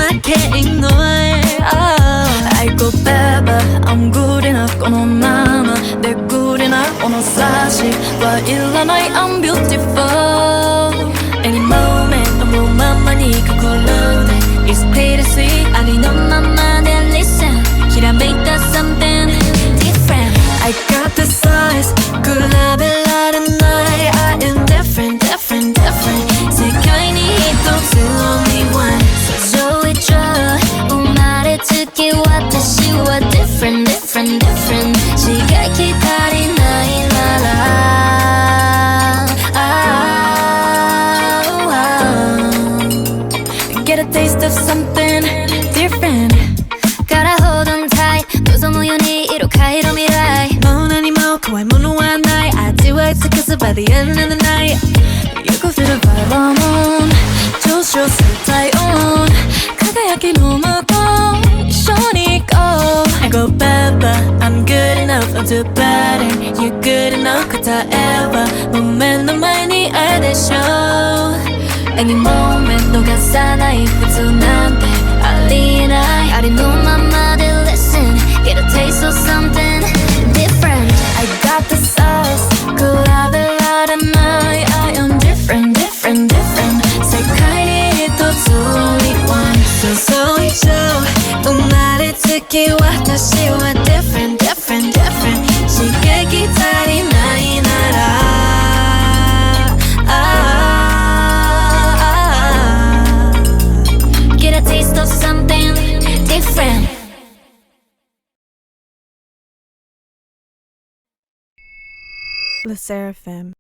I can't ignore. 알고 봐봐 I'm good enoughこのまま내 good enoughこの사실 와 일어나이 I'm beautiful Any moment 너무만만히 그걸로 돼 It's bittersweet 아니 너만만 and listen Should I make that something different I got the size 굴라벨 나른 나의 I am different different different 세상이 똑같은 only one 소소해져 우말을 듣기 와타시와 different different different 시간 기다린 나의 나라 Get a taste of something different gotta hold on tight 도서 우연히 이룩하이로未来もう何も怖いものはない味わい尽くす by the end of the night You go through the vibe I'm on上昇する体温輝きの向こう一緒に行こうI go Baba I'm good enough I'm too bad and you good enough答えばもう目の前にあるでしょうAny moment逃さない普通なんてありえないありのままで listen Get a taste of something different I got the sauce 比べられない I am different different different 世界に一つ only one 想像以上生まれつき私は different different different 刺激足りないならGet a taste of something different 르세라핌